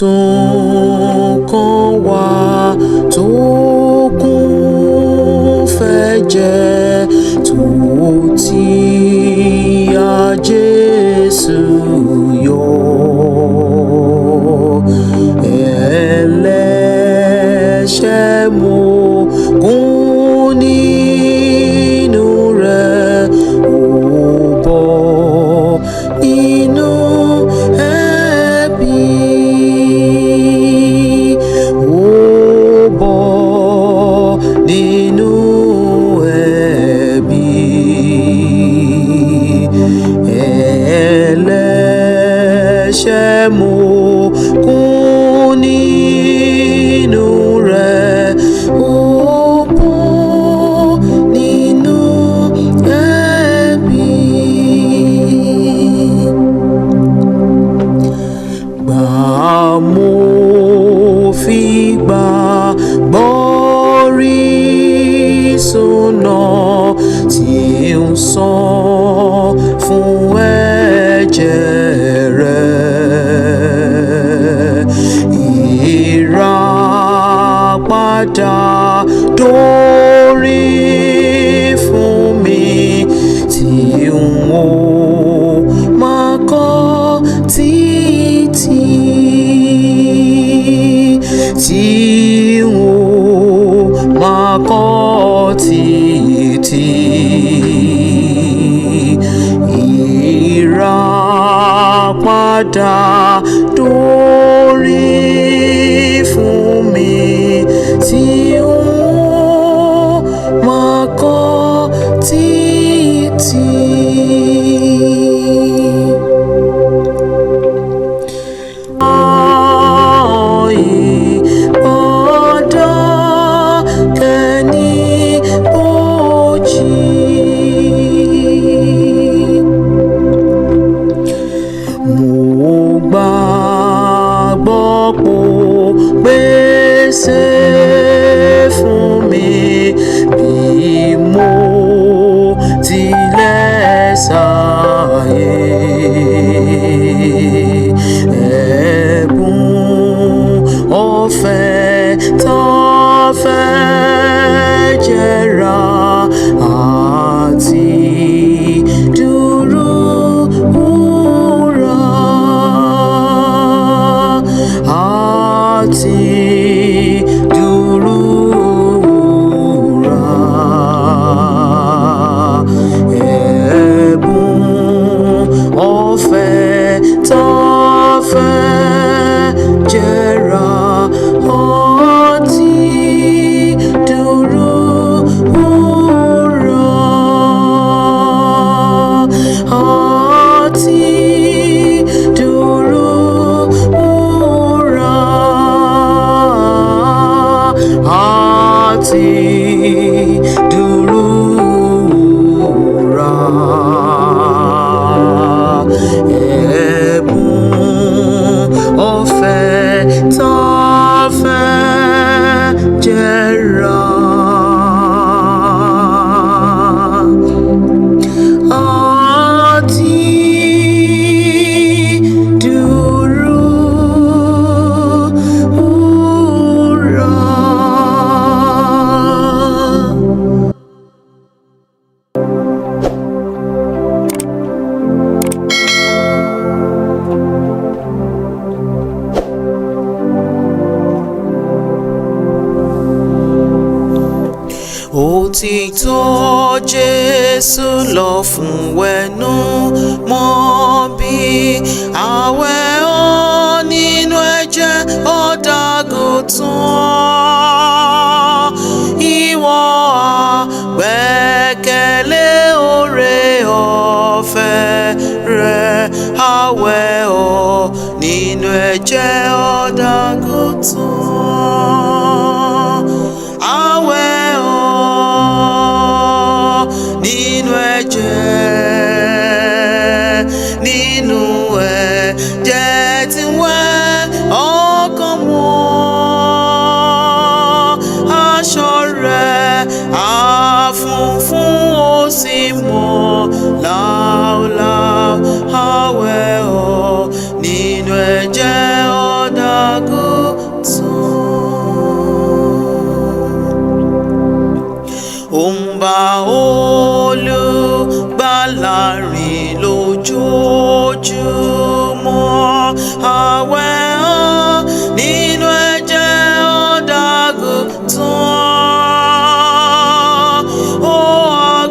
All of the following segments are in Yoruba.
Ìsun kan wà tó kún fẹ́jẹ̀ tó ti a Jésù yọ. Ẹlẹ́ṣẹ̀ mo kún nínú rẹ̀, ó bọ́ nínú ẹ̀bi, ó bọ́ nínú ẹ̀bi. Ẹlẹ́ṣẹ̀ mo kún nínú rẹ̀, ó bọ́ nínú ẹ̀bi. Gbà mo fi gbàgbọ́ rí ìṣúná tí ń san fún ẹ̀jẹ̀ rẹ̀. Ìràpadà dórí fún mi tí n ó máa kọ́ títí, tí n ó máa kọ́ títí. Ìràpadà dórí fún mi tí n ó máa kọ́ títí. Pèsè fún mi bí mo tilẹ̀ ṣàyè. Ẹ̀bùn ọ̀fẹ́ tá fẹ́ jẹrà àti dúró wúrà àti dúró wúrà. Ẹ̀bùn ọ̀fẹ́ tá fẹ́ jẹrà àti dúró wúrà àti dúró wúrà àti dúró wúrà. Ẹ̀bùn ọ̀fẹ́ tá fẹ́ jẹrà àti dúró wúrà. Òtítọ́ Jésù lọ fún wẹ̀nù mọ́ bí àwẹ̀ ọ́ nínú ẹ̀jẹ̀ ọ̀dàgùtàn. Ìwọ àgbẹ́kẹ̀lé oore ọ̀fẹ́ rẹ̀, àwẹ̀ ọ́ nínú ẹ̀jẹ̀ ọ̀dàgùtàn. Àwẹ̀ ọ́ nínú ẹ̀jẹ̀, nínú ẹ̀jẹ̀ tí ń wẹ̀ ọkàn mọ́. Aṣọ rẹ̀ á funfun ó sì mọ́ láúláú. ojúmọ́ àwẹ̀ ọ́ nínú ẹ̀jẹ̀ ọ̀dọ́-àgùntàn. Ó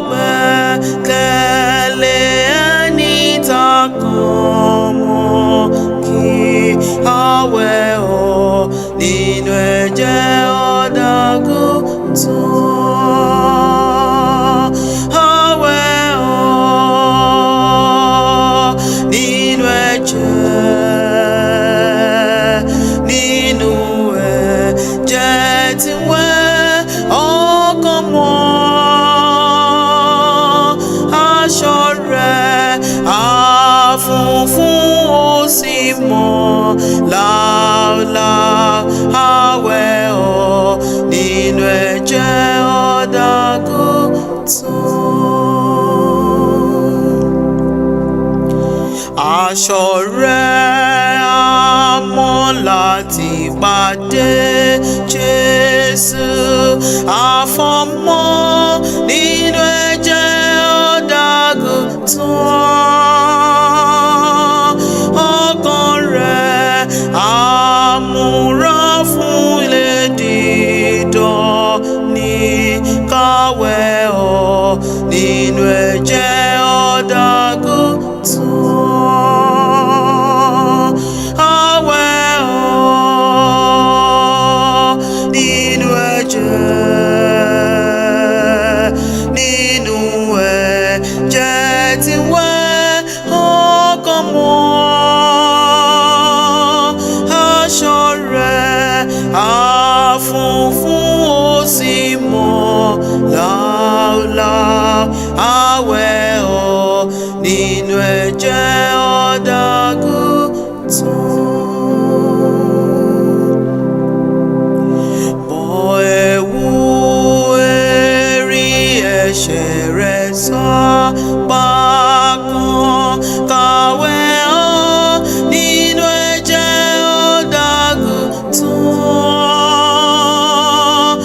gbẹ́kẹ̀lé ẹni tá kàn mọ́ kí àwẹ̀ ọ́ nínú ẹ̀jẹ̀ ọ̀dọ́-àgùntàn. Àwẹ̀ ọ́ nínú ẹ̀jẹ̀, nínú ẹ̀jẹ̀ tí ń wẹ̀ ọkàn mọ́. Aṣọ rẹ̀ á funfun ó sì mọ́ láúláú. Àwẹ̀ ọ́ nínú ẹ̀jẹ̀ ọ̀dọ́-àgùntàn. Aṣọ rẹ̀ á mọ́ láti pàdé Jésù. Àfọ̀mọ́ nínú ẹ̀jẹ̀ ọ̀dọ́-àgùntàn. Ọkàn rẹ̀ á múra fún ilé dídán ní káwẹ̀ ọ́ nínú ẹ̀jẹ̀ ọ̀dọ́-àgùntàn. Àwẹ̀ ọ́ nínú ẹ̀jẹ̀, nínú ẹ̀jẹ̀ tí ń wẹ̀ ọkàn mọ́. Aṣọ rẹ̀ á funfun ó sì mọ́ láúláú. Àwẹ̀ ọ́ nínú ẹ̀jẹ̀ ọ̀dọ́-àgùntàn. Bọ́ ẹ̀wù èrí ẹ̀ṣẹ̀ rẹ̀ sápá kan. Káwẹ̀ ọ́ nínú ẹ̀jẹ̀ ọ̀dọ́-àgùntàn.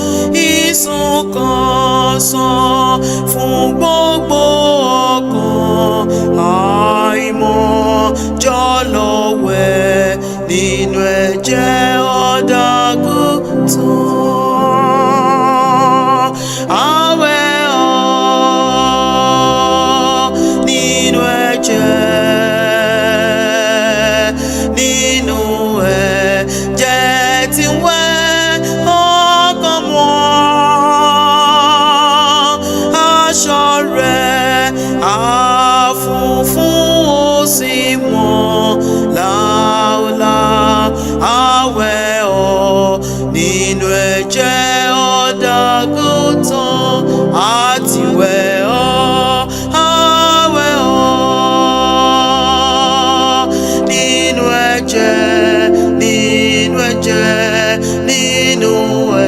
Ìsun kan sàn fún gbogbo ọkàn. Àìmọ̀ jọ̀lọ̀ wẹ̀ nínú ẹ̀jẹ̀ ọ̀dọ́-àgùntàn. Àwẹ̀ ọ́ nínú ẹ̀jẹ̀, nínú ẹ̀jẹ̀ tí ń wẹ̀ ọkàn mọ́. Aṣọ rẹ̀ á funfun ó sì mọ́ láúláú. Àwẹ̀ ọ́ nínú ẹ̀jẹ̀ ọ̀dọ́-àgùntàn. Àti wẹ̀ ọ́. Àwẹ̀ ọ́ nínú ẹ̀jẹ̀, nínú ẹ̀jẹ̀, nínú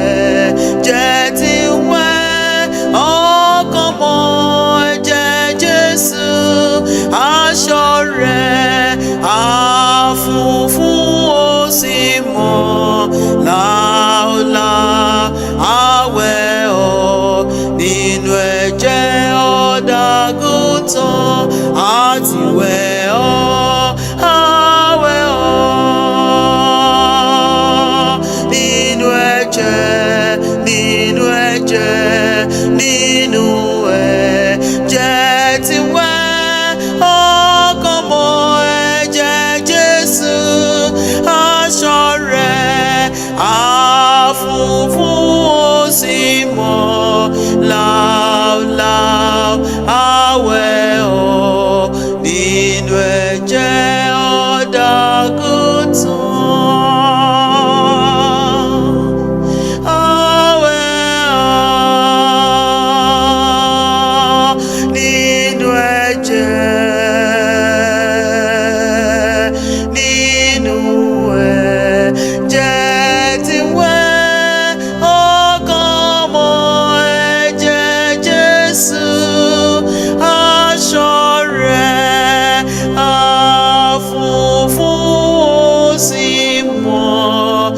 ẹ̀jẹ̀ tí ń wẹ̀ ọkàn mọ́. Ẹ̀jẹ̀ Jésù. Aṣọ rẹ̀ á funfun ó sì mọ́ láúláú. Àwẹ̀ ọ́ nínú ẹ̀jẹ̀ ọ̀dọ́-àgùntàn. Àti wẹ̀ ọ́. Àwẹ̀ ọ́ nínú ẹ̀jẹ̀, nínú ẹ̀jẹ̀, nínú ẹ̀jẹ̀ tí ń wẹ̀ ọkàn mọ́. Ẹ̀jẹ̀ Jésù. Aṣọ rẹ̀ á funfun ó sì mọ́ láúláú. Àwẹ̀ ọ́ nínú ẹ̀jẹ̀ ọ̀dọ́-àgùntàn. Àwẹ̀ ọ́ nínú ẹ̀jẹ̀, nínú ẹ̀jẹ̀ tí ń wẹ̀ ọkàn mọ́. Ẹ̀jẹ̀ Jésù. Aṣọ rẹ̀ á funfun ó sì mọ́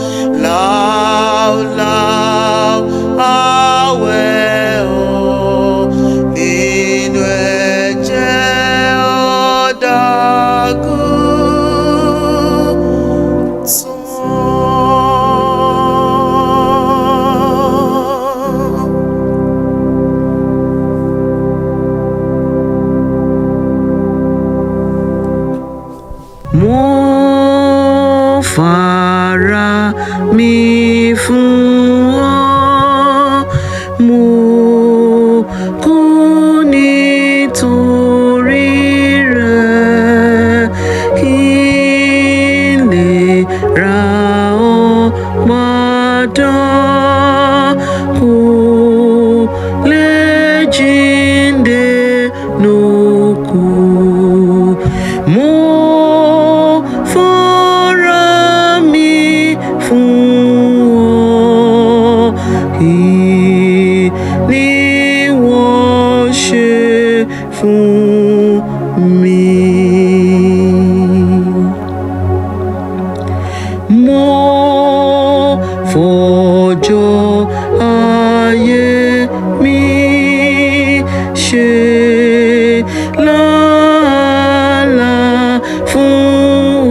láúláú. Àwẹ̀ ọ́ nínú ẹ̀jẹ̀ ọ̀dọ́. Mo fara mi fún ọ, mo kú nítorí rẹ, kí n lè ra ọ padà, kó lè jíǹde lókù. Mo fara mi fún ọ, kí ni wọ́n ṣe fún mi? Mo fọjọ́ ayé mi ṣe làálàá fún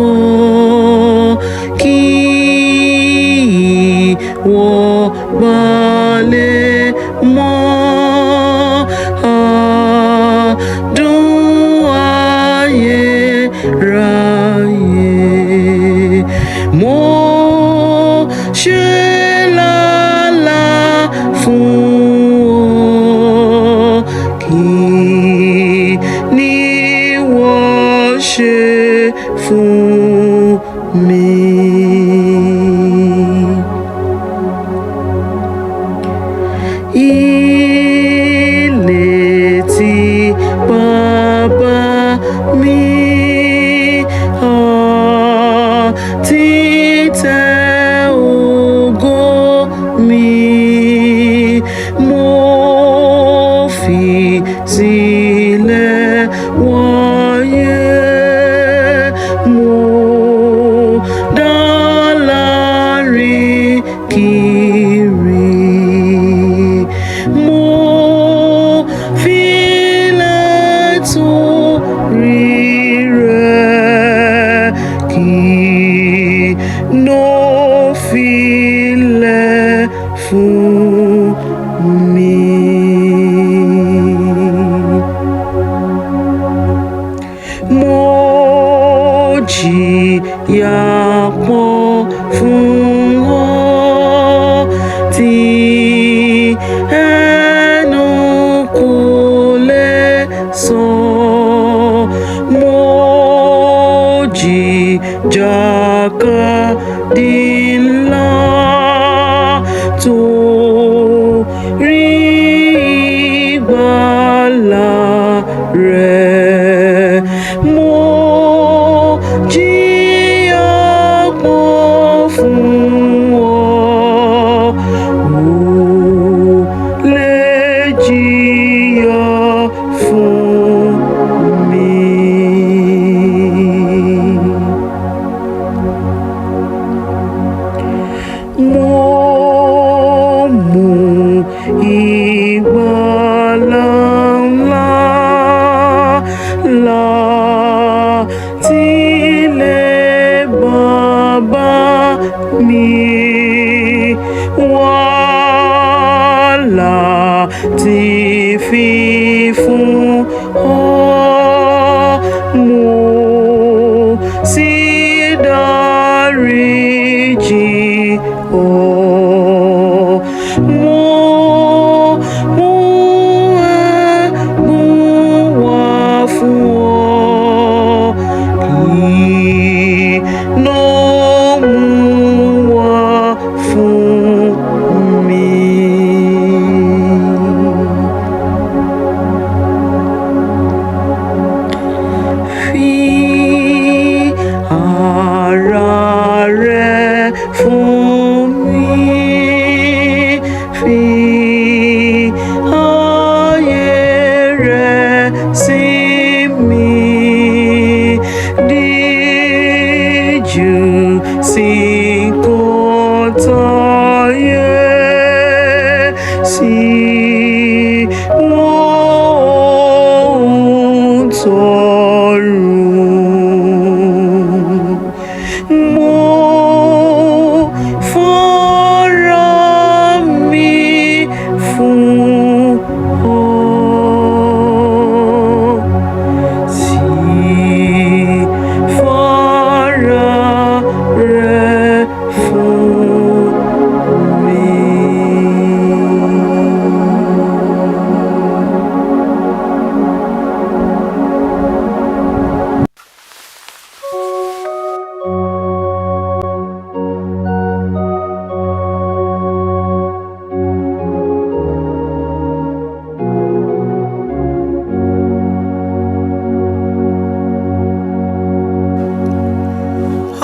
ọ, kí wọ́n bá lè mọ adùn ayérayé. Mo ṣe làálàá fún ọ, kí ni wọ́n ṣe fún mi? Ilé tí bàbá mi àti ìtẹ́ ògo mi, mo fi sílẹ̀ wáyé, mo dá láre kiri. Mo filẹ̀ torí rẹ, kí ló filẹ̀ fún mi? Mo jìyà pọ̀ fún ọ, tí ẹnu kò lè sọ. Mo jìjàkadì ńlá torí ìgbàlà rẹ. Mo jìyà pọ̀ fún ọ, ó lè jìyà fún mi. Mo mú ìgbàlà ńlá láti ilé bàbá mi wá, láti fi fún ọ, mo sì dáríjì ọ. Mo mú ẹ̀bùn wá fún ọ, kí ló mú wá fún mi?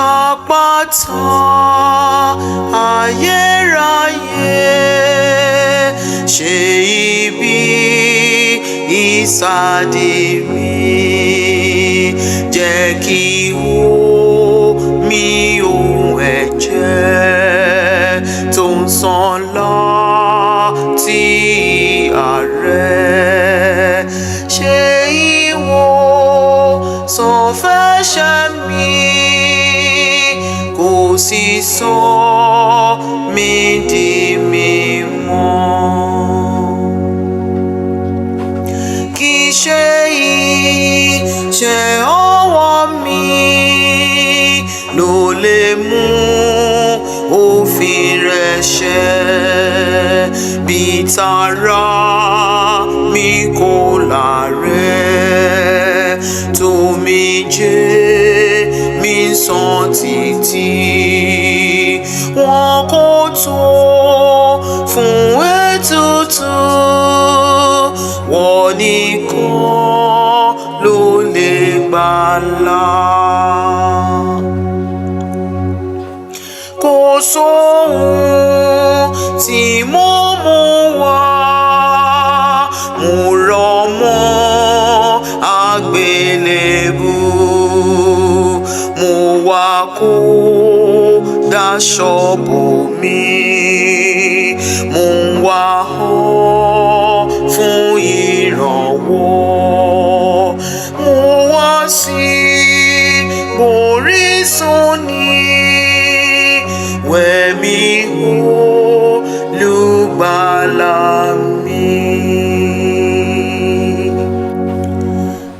àpáta ayérayé, ṣe ibi ìsádi mi, jẹ́ kí omi ohun ẹ̀jẹ̀ tó ń sàn láti àárẹ̀, ṣe ìwòsàn fẹ́ṣẹ̀ mi, kò sì sọ mí di mímọ́. Kì í ṣe iṣẹ́ ọwọ́ mi ló lè mú òfin rẹ̀ ṣẹ, bí tara mi kò láàárẹ̀, tómijé mi ń ṣàn títí, wọn kò tó fún ètùtù, wọ́n nìkan ló lè gbàlà. Kò sóhun tí mo mú wá, mo rọ̀ mọ́ àgbélébù, mo wá kó daṣọ bò mí, mo ń wá ọ fún ìrànwọ́, mo wá sí orísun ní wẹ̀mí Olùgbàlà mi.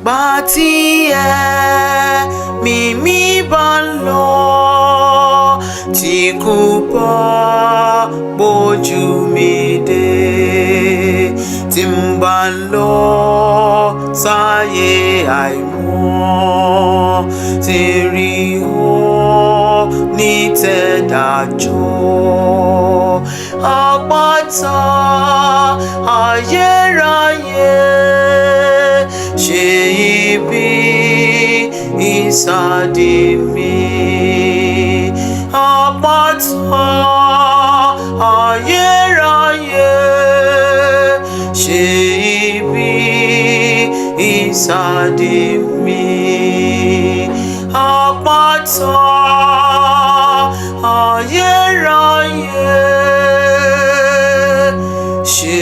Gbà tí ẹ̀mí mi bá ń lọ, tí kò bá gbójú mi dé, tí n bá ń lọ sáyé àìmọ́, tí rí ọ ní tẹ̀dájọ́, àpáta ayérayé, ṣe ibi ìsádi mi, àpáta ayérayé, ṣe ibi ìsádi mi, àpáta ayérayé, ṣe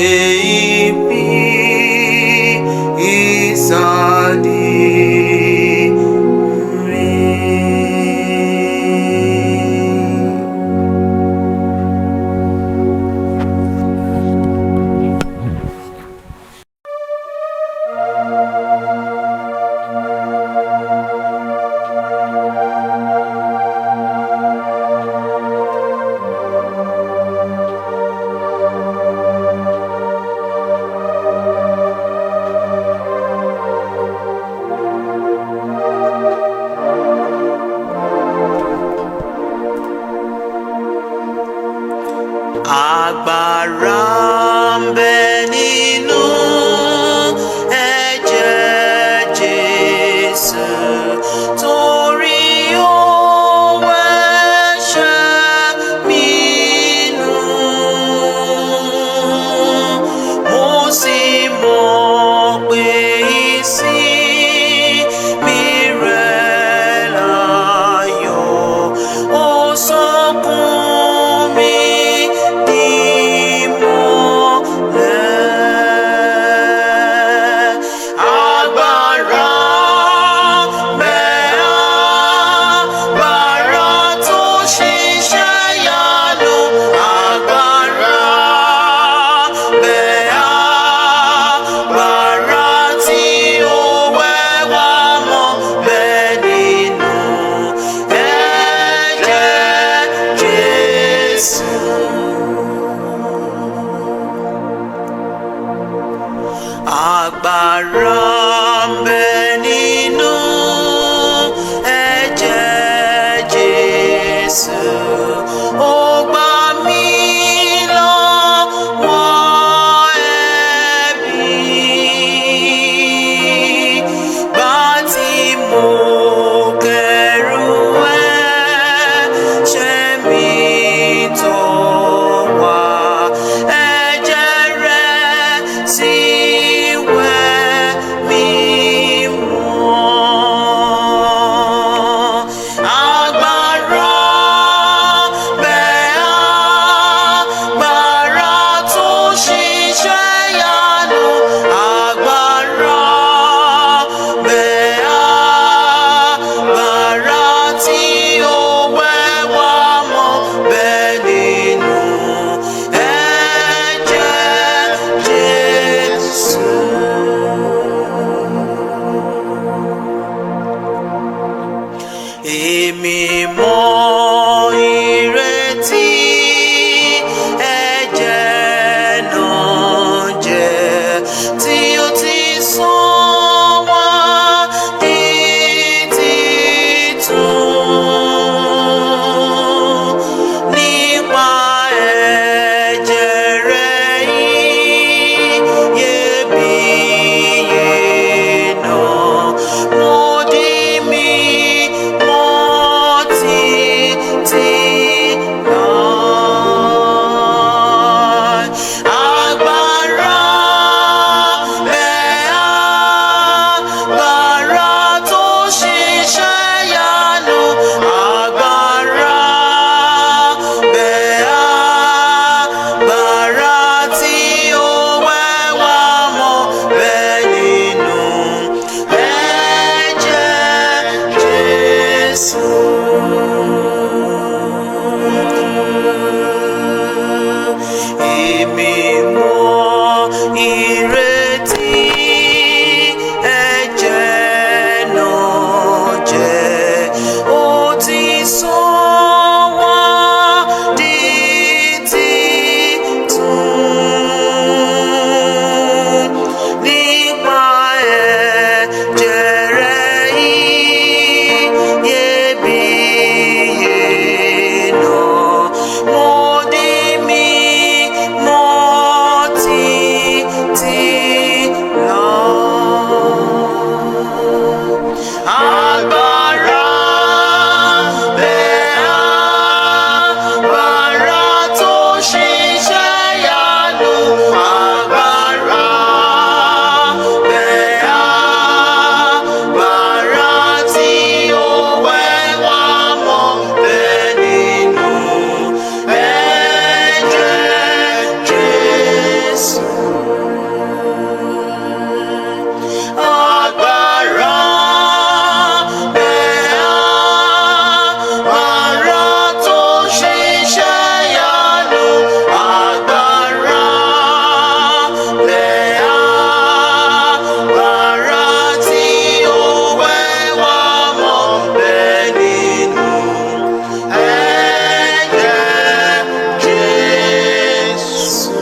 ibi ìsádi mi. èmi mọ ìrètí ẹ̀jẹ̀ náà jẹ́ tí ó ti sàn wá di títún nípa ẹ̀jẹ̀ rẹ̀ iyebíye náà. Mo di mímọ́ títí láé. Agbára bẹ́ẹ̀, agbára tó ṣiṣẹ́ ìyanu. Agbára bẹ́ẹ̀, agbára tí ó wẹ̀ wá mọ́ bẹ́ẹ̀ nínú ẹ̀jẹ̀ Jésù. Èmi mọ ìrètí ẹ̀jẹ̀ náà jẹ́, ó ti sàn wá di títún nípa ẹ̀jẹ̀ rẹ̀ iyebíye náà. Mo di mímọ́ títí láé. Agbára bẹ́ẹ̀, agbára tó ṣiṣẹ́ ìyanu. Agbára bẹ́ẹ̀, agbára tí ó wẹ̀ wá mọ́ bẹ́ẹ̀ nínú ẹ̀jẹ̀ Jésù. Agbára bẹ́ẹ̀, agbára tó ṣiṣẹ́ ìyanu. Agbára bẹ́ẹ̀, agbára tí ó wẹ̀ wá mọ́ bẹ́ẹ̀ nínú ẹ̀jẹ̀ Jésù.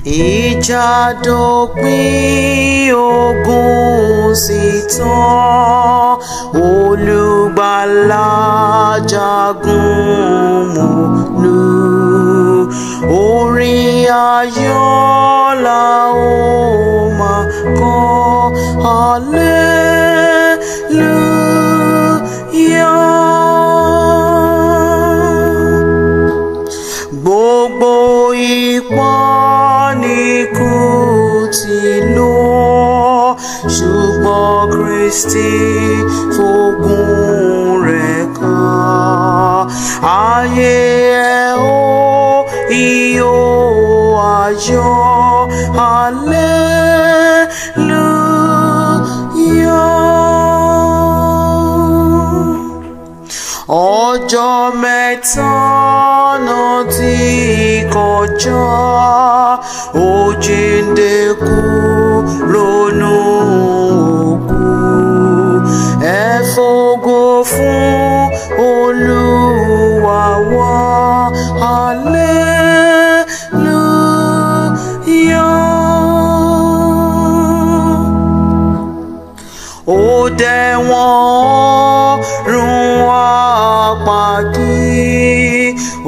Ìjà dópin, ogun sì tán, Olùgbàlà jagun mólú. Orin ayọ̀ la ó máa kọ, hallelujah. Gbogbo ipá ni kú ti lọ, ṣùgbọ́n Kristi fògùn rẹ̀ ká. Ayé ẹ̀ ó iyọ̀ ayọ̀, hallelujah. Ọjọ́ mẹ́ta náà ti kọjá, ó jíǹde kúrò nínú òkú. Ẹ fògo fún Olúwa wa, hallelujah. Ó dẹ̀ wọ́n run wá pàdé,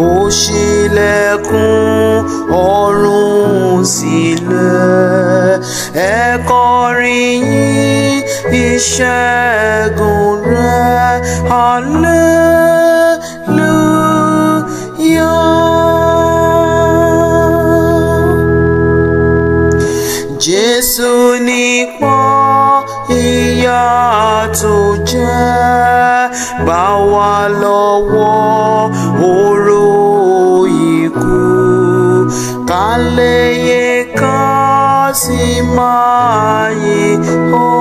ó ṣílẹ̀kùn ọ̀run sílẹ̀. Ẹ kọrin yìn ìṣẹ́gun rẹ̀, hallelujah. ìpọ́n ìyà tó jẹ́, gbà wá lọ́wọ́ oró ikú, ká lè yè kán sì máa yìn ọ́.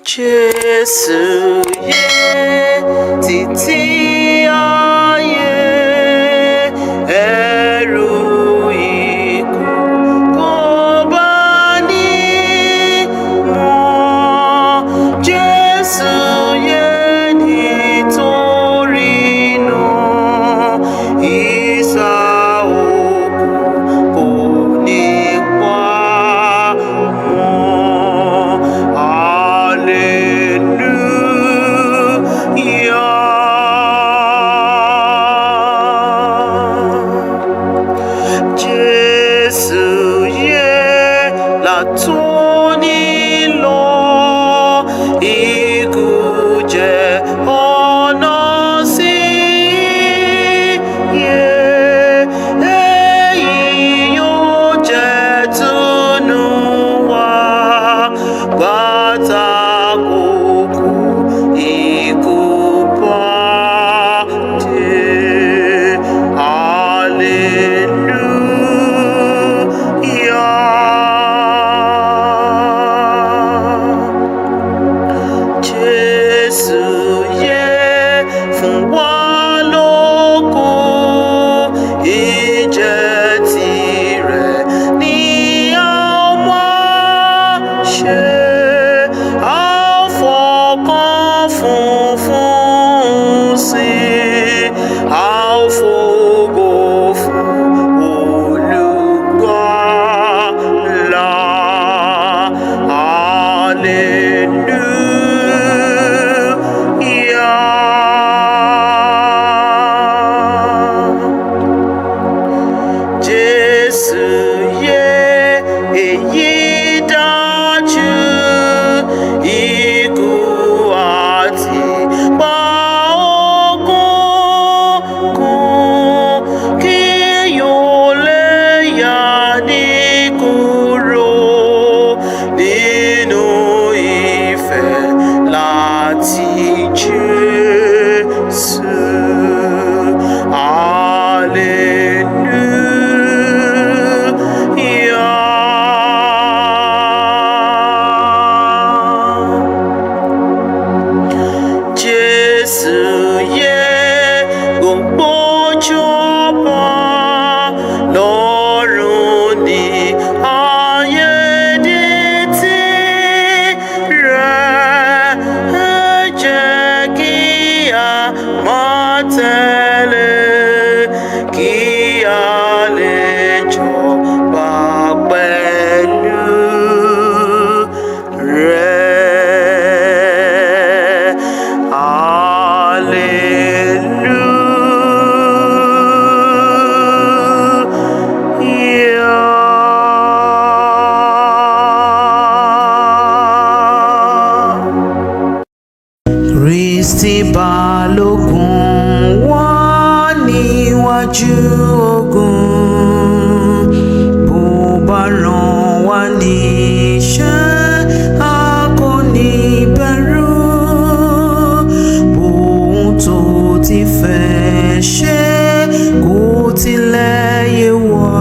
Jésù yé títí ayé, ẹ̀rù ikú kò bá ní mọ́. Jésù yé nítorí náà, ìsà òkú kò ní pa mọ́. Jésù yé látòní lọ, ikú jẹ́ ọ̀nà sí ìyè, èyí yóò jẹ́ ìtùnú wa pátákókó ikú bá dé. Jésù yé fún wa lógo, ìjẹ́ tirẹ̀ ni a máa ṣe, a fọkàn funfun sí, a fògo fún Olùgbàlà. Jésù yé èyí dájú, ikú àti pa ogun kí yóò lè yà ní kúrò nínú ìfẹ́ láti Jésù. Jésù yé gbogbo jọba lọ́run ní ayé dé tirẹ̀, ẹ jẹ́ kí a máa tẹ̀lé, kí a lè jọba pẹ̀lú rẹ̀. Kristi balógun wà níwájú ogun, bó bá rán wá níṣẹ́ a kò ní bẹ̀rù, bóun tó ti fẹ́ ṣe kò tilẹ̀ yé wa,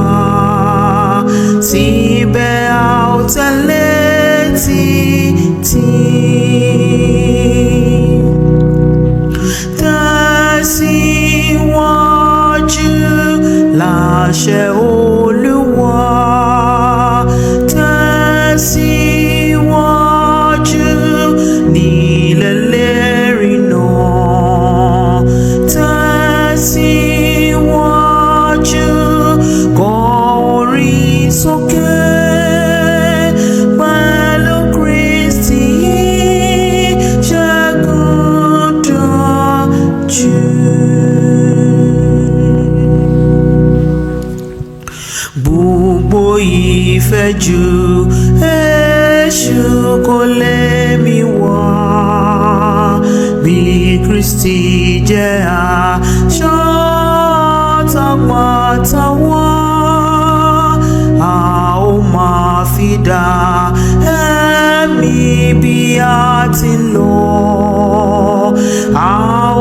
síbẹ̀ a ó tẹ̀lé títí. Tẹ̀síwájú láṣẹ Olúwa, tẹ̀síwájú nílẹ̀ lérí náà, tẹ̀síwájú kọ orin sókè. ìfẹ́ jù, èṣù kò lè mí wọ̀. Bí Kristi jẹ́ aṣọ tàpátàwọ̀, a ó máa fi dá ẹ̀mí bí a ti lọ. A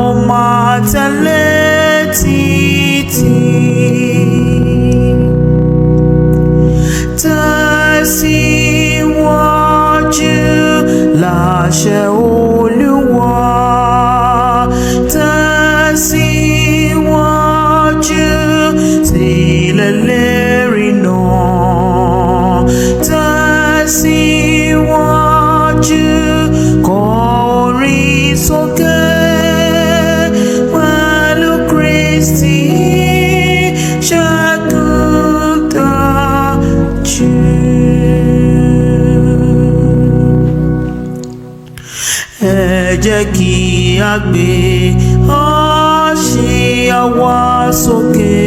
ó máa tẹ̀lé títí. Tẹ̀síwájú láṣẹ Olúwa. Tẹ̀síwájú sílẹ̀ lérí náà. Tẹ̀síwájú kọ orin sókè pẹ̀lú Kristi ṣẹ́gun dájú. Ẹ jẹ́ kí a gbé àsíá wa sókè.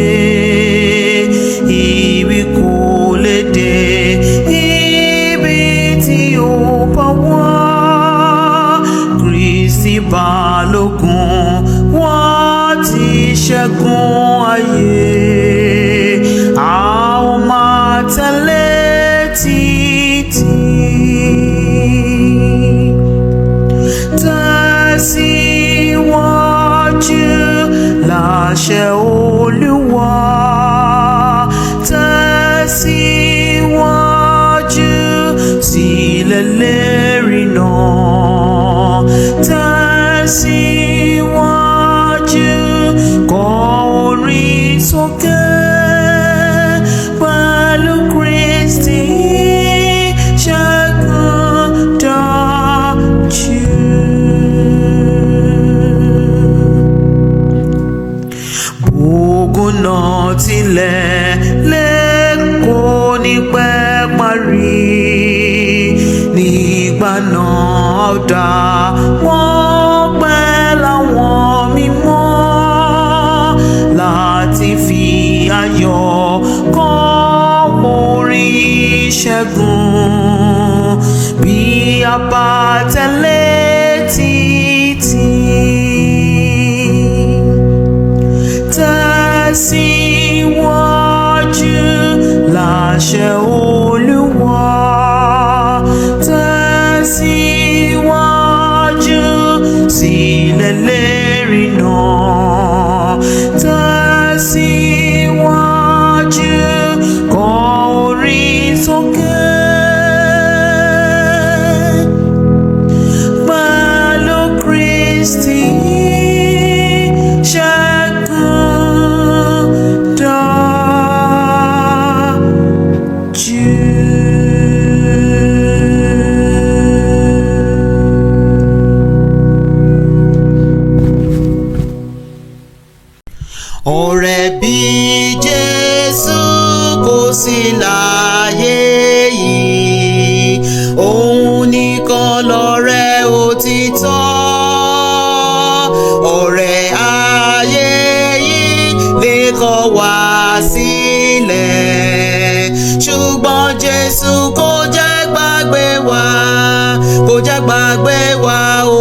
Ibi kò lè dé ibi tí ó bá wà. Kristi balógun wọ́n ti ṣẹ́gun ayé. A ó máa tẹ̀lé títí. Tẹ̀síwájú láṣẹ Olúwa. Tẹ̀síwájú sílẹ̀ lérí náà. Tẹ̀síwájú kọ orin sókè pẹ̀lú Kristi ṣẹ́gun dájú. Ogun náà tilẹ̀ lè kò ní pẹ́ parí. Nígbà náà dá wọ́n pẹ́ láwọn mímọ́ láti fi ayọ̀ kọ orin ìṣẹ́gun. Bí a bá tẹ̀lé títí. Tẹ̀síwájú láṣẹ Olúwa. Tẹ̀síwájú sílẹ̀ lérí náà. Tẹ̀síwájú kọ orin sókè pẹ̀lú Kristi ṣẹ́gun dájú. Ọ̀rẹ́ bí Jésù kò sí láyé yìí, òun nìkan lọ̀rẹ́ òtítọ́. Ọ̀rẹ́ ayé yìí lè kọ̀ wá sílẹ̀, ṣùgbọ́n Jésù kò jẹ́ gbàgbé wa, kò jẹ́ gbàgbé wa o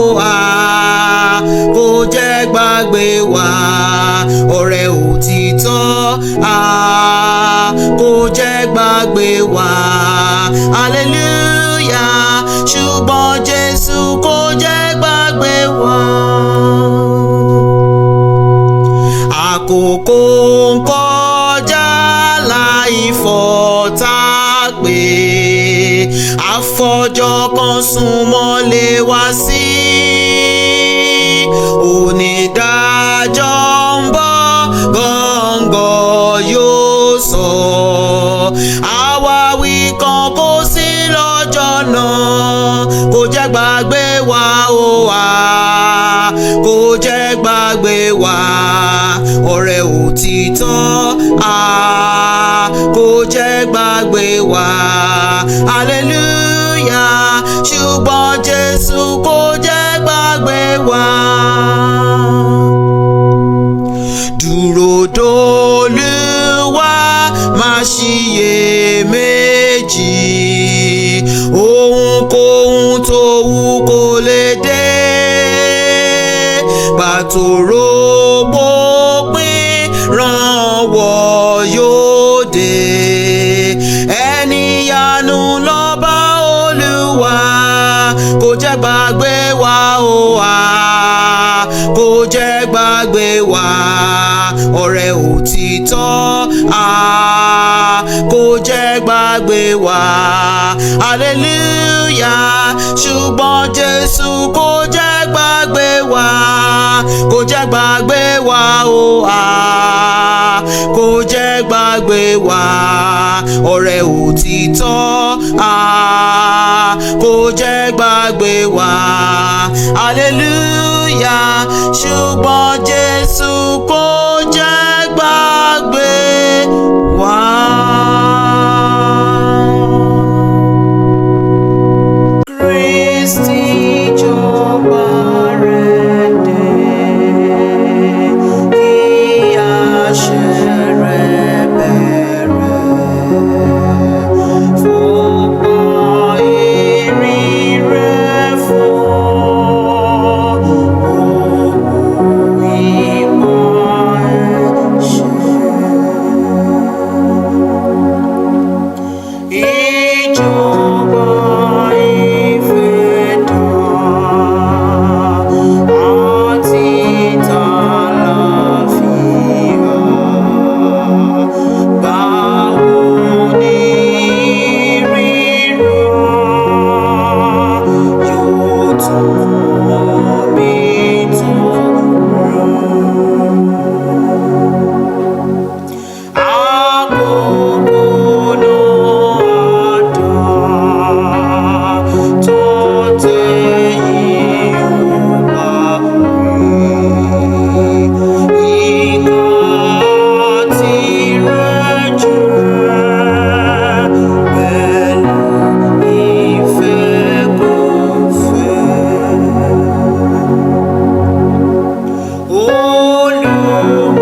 kò jẹ́ gbàgbé wa. Ọ̀rẹ́ òtítọ́ kò jẹ́ gbàgbé wa. Hallelujah. Ṣùgbọ́n Jésù kò jẹ́ gbàgbé wa. Àkókò ń kọjá láì fọ̀tápè, àfọjọ́ kan súnmọ́lé wá sí. Onídàájọ́ ń bọ̀, gángan yóò sọ. Àwáwí kan kò sí lọ́jọ́ náà. Kò jẹ́ gbàgbé wa o kò jẹ́ gbàgbé wa. Ọ̀rẹ́ òtítọ́ kò jẹ́ gbàgbé wa. Hallelujah. Ṣùgbọ́n Jésù kò jẹ́ gbàgbé wa. Dúró d'Olúwa, má ṣiyèméjì. gbàgbé wa ọ̀rẹ́ òtítọ́ kò jẹ́ gbàgbé wa hallelujah ṣùgbọ́n Jésù kò jẹ́ gbàgbé wa kò jẹ́ gbàgbé wa kò jẹ́ gbàgbé wa ọ̀rẹ́ òtítọ́ kò jẹ́ gbàgbé wa hallelujah ṣùgbọ́n Jésù kò jẹ́ gbàgbé wa. Kristi jọba rẹ̀ dé kí àṣẹ rẹ̀ bẹ̀rẹ̀ fọwọ́ ìrìn rẹ̀ fún gbogbo ìmọ̀ ẹ̀ṣẹ̀. Ìjọba Olúwa